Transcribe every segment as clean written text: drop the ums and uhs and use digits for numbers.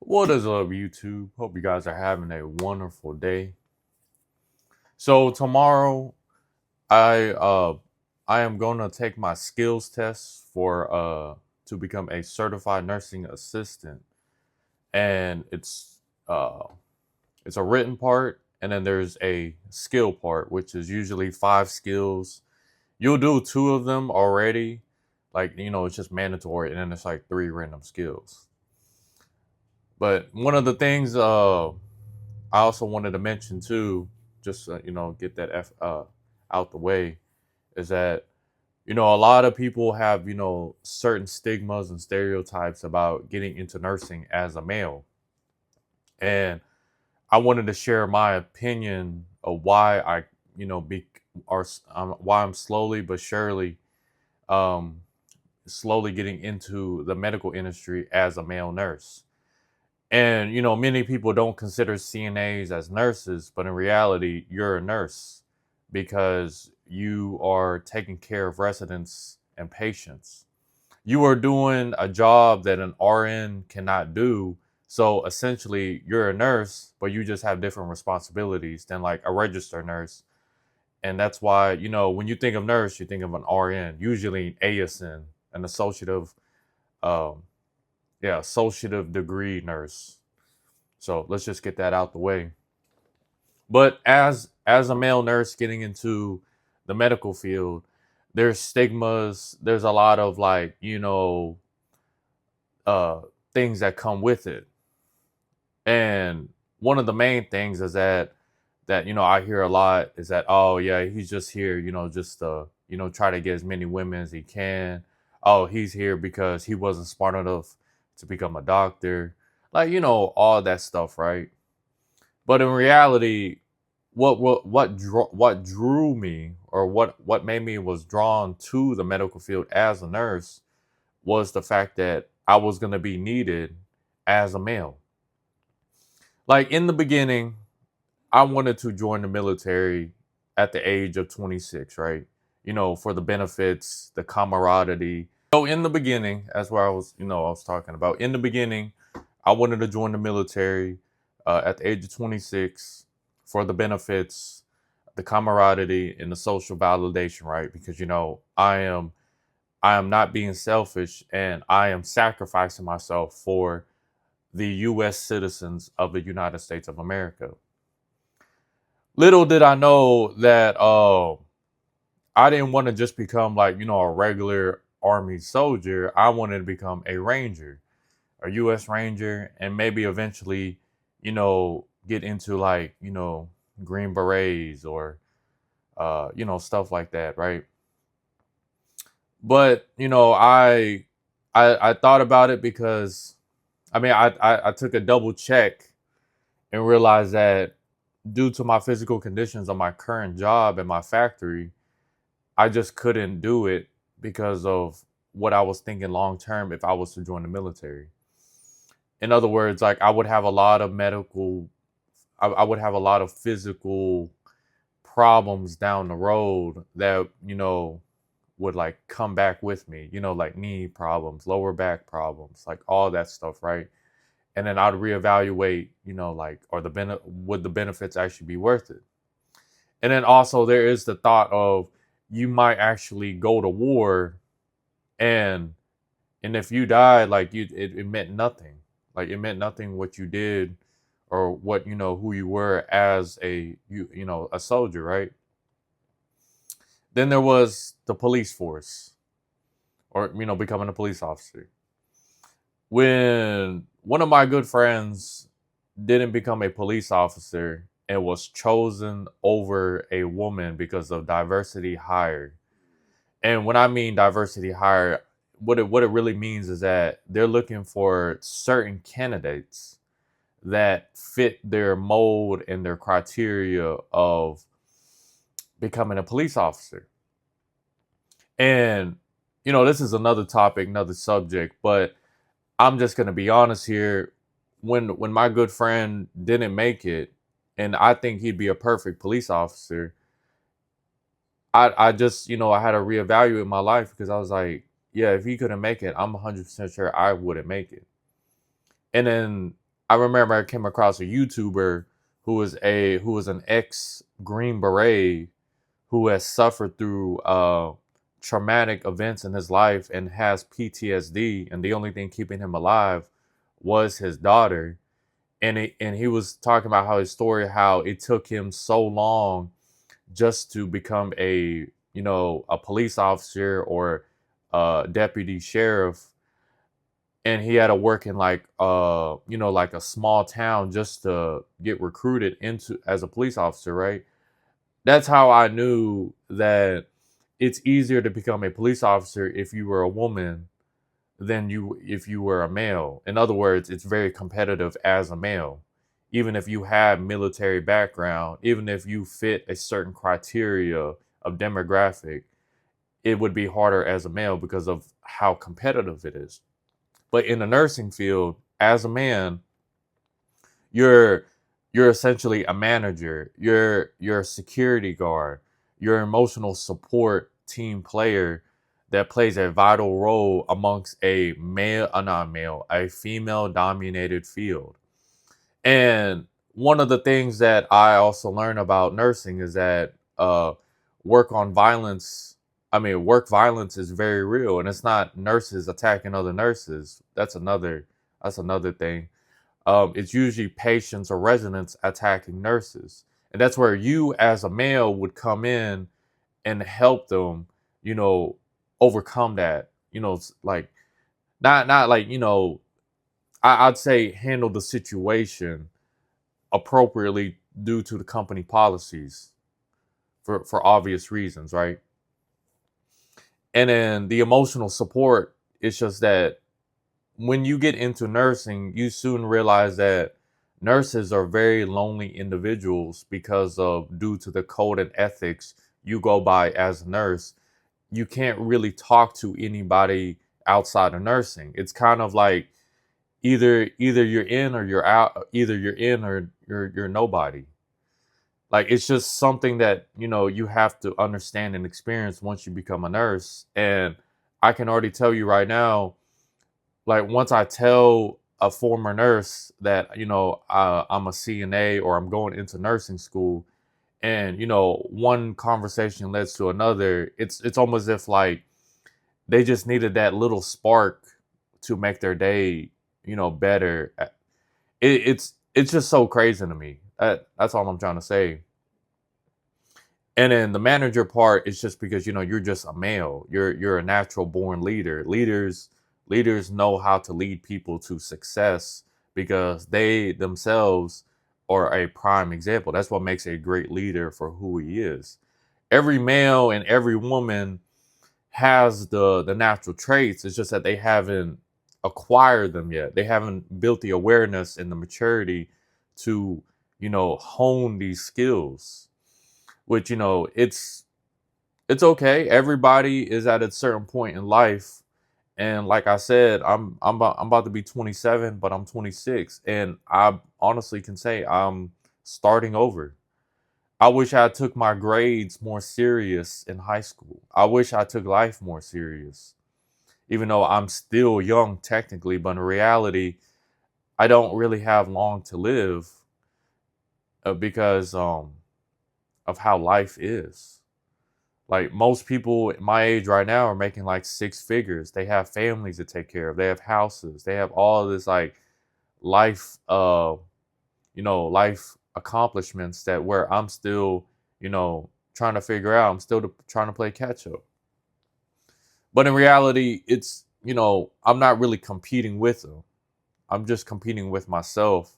What is up, YouTube? Hope you guys are having a wonderful day. So tomorrow, I uh, I am going to take my skills test for to become a certified nursing assistant, and uh it's a written part, and then there's a skill part, which is usually 5 skills. You'll do 2 of them already, like it's just mandatory, and then it's like 3 random skills. But one of the things I also wanted to mention too, just get that out the way, is that a lot of people have certain stigmas and stereotypes about getting into nursing as a male, and I wanted to share my opinion of why I you know be or why I'm slowly but surely um, slowly getting into the medical industry as a male nurse. And many people don't consider CNAs as nurses, but in reality, you're a nurse because you are taking care of residents and patients. You are doing a job that an RN cannot do. So essentially, you're a nurse, but you just have different responsibilities than like a registered nurse. And that's why, when you think of nurse, you think of an RN, usually an ASN, an associative, um, associative degree nurse. So let's just get that out the way. But as a male nurse getting into the medical field, there's stigmas. There's a lot of like uh, things that come with it, and one of the main things is that I hear a lot is that, oh yeah, he's just here just to try to get as many women as he can. Oh, he's here because he wasn't smart enough to become a doctor, like all that stuff, right? But in reality, what drew me, or what made me was drawn to the medical field as a nurse, was the fact that I was going to be needed as a male. Like in the beginning, I wanted to join the military at the age of 26, right? For the benefits, the camaraderie. So in the beginning, that's where I was talking about. In the beginning, I wanted to join the military at the age of 26 for the benefits, the camaraderie, and the social validation, right? Because I am not being selfish, and I am sacrificing myself for the U.S. citizens of the United States of America. Little did I know that I didn't want to just become like a regular Army soldier. I wanted to become a Ranger, a U.S. Ranger, and maybe eventually, get into like Green Berets or stuff like that, right? But I thought about it because I took a double check and realized that due to my physical conditions on my current job at my factory, I just couldn't do it because of what I was thinking long term if I was to join the military. In other words, like I would have a lot of I would have a lot of physical problems down the road that, would like come back with me, like knee problems, lower back problems, like all that stuff, right? And then I'd reevaluate, like, would the benefits actually be worth it? And then also there is the thought of you might actually go to war, and if you died, like it meant nothing. Like it meant nothing what you did, or what who you were as a soldier, right? Then there was the police force, or becoming a police officer. When one of my good friends didn't become a police officer and was chosen over a woman because of diversity hire. And when I mean diversity hire, what it really means is that they're looking for certain candidates that fit their mold and their criteria of becoming a police officer. And this is another topic, another subject, but I'm just gonna be honest here. When my good friend didn't make it, and I think he'd be a perfect police officer, I just I had to reevaluate my life, because I was like, yeah, if he couldn't make it, I'm 100% sure I wouldn't make it. And then I remember I came across a YouTuber who was an ex Green Beret who has suffered through traumatic events in his life and has PTSD, and the only thing keeping him alive was his daughter. And he was talking about how his story, how it took him so long just to become a a police officer or a deputy sheriff, and he had to work in like like a small town just to get recruited into as a police officer, right? That's how I knew that it's easier to become a police officer if you were a woman than you if you were a male. In other words, it's very competitive as a male. Even if you have military background, even if you fit a certain criteria of demographic, it would be harder as a male because of how competitive it is. But in the nursing field, as a man, you're you're essentially a manager. You're a security guard. You're an emotional support team player that plays a vital role amongst a male, not male, a female dominated field. And one of the things that I also learned about nursing is that work on violence, work violence is very real, and it's not nurses attacking other nurses. That's another thing. It's usually patients or residents attacking nurses. And that's where you, as a male, would come in and help them, you know, overcome that. Like not like I'd say handle the situation appropriately due to the company policies for obvious reasons, right? And then the emotional support is just that when you get into nursing, you soon realize that nurses are very lonely individuals because of due to the code and ethics you go by as a nurse. You can't really talk to anybody outside of nursing. It's kind of like either you're in or you're out, either you're in or you're nobody. Like it's just something that, you have to understand and experience once you become a nurse. And I can already tell you right now, like once I tell a former nurse that I'm a CNA or I'm going into nursing school, and one conversation leads to another, it's almost as if like they just needed that little spark to make their day better. It's just so crazy to me. That's all I'm trying to say. And then the manager part is just because you're just a male. You're a natural born leader. Leaders know how to lead people to success because they themselves are a prime example. That's what makes a great leader for who he is. Every male and every woman has the natural traits. It's just that they haven't acquired them yet. They haven't built the awareness and the maturity to hone these skills, which it's okay. Everybody is at a certain point in life, and like I said, I'm about to be 27, but I'm 26, and I honestly can say I'm starting over. I wish I took my grades more serious in high school. I wish I took life more serious, even though I'm still young technically, but in reality, I don't really have long to live because of how life is. Like most people my age right now are making like six figures. They have families to take care of. They have houses. They have all this like life life accomplishments that where I'm still, trying to figure out. I'm still trying to play catch up. But in reality, it's, I'm not really competing with them. I'm just competing with myself,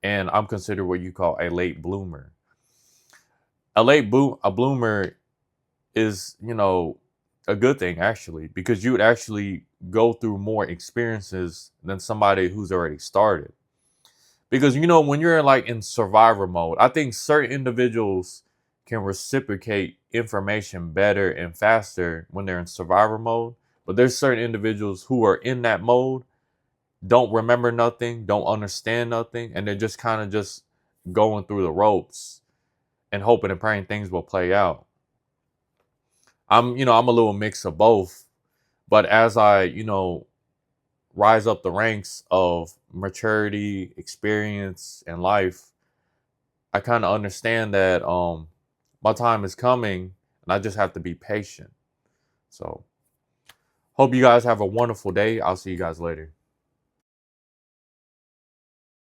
and I'm considered what you call a late bloomer. A bloomer is, a good thing actually, because you would actually go through more experiences than somebody who's already started. Because when you're like in survivor mode, I think certain individuals can reciprocate information better and faster when they're in survivor mode. But there's certain individuals who are in that mode, don't remember nothing, don't understand nothing, and they're just kind of just going through the ropes and hoping and praying things will play out. I'm a little mix of both. But as I, rise up the ranks of maturity, experience, and life, I kind of understand that my time is coming and I just have to be patient. So, hope you guys have a wonderful day. I'll see you guys later.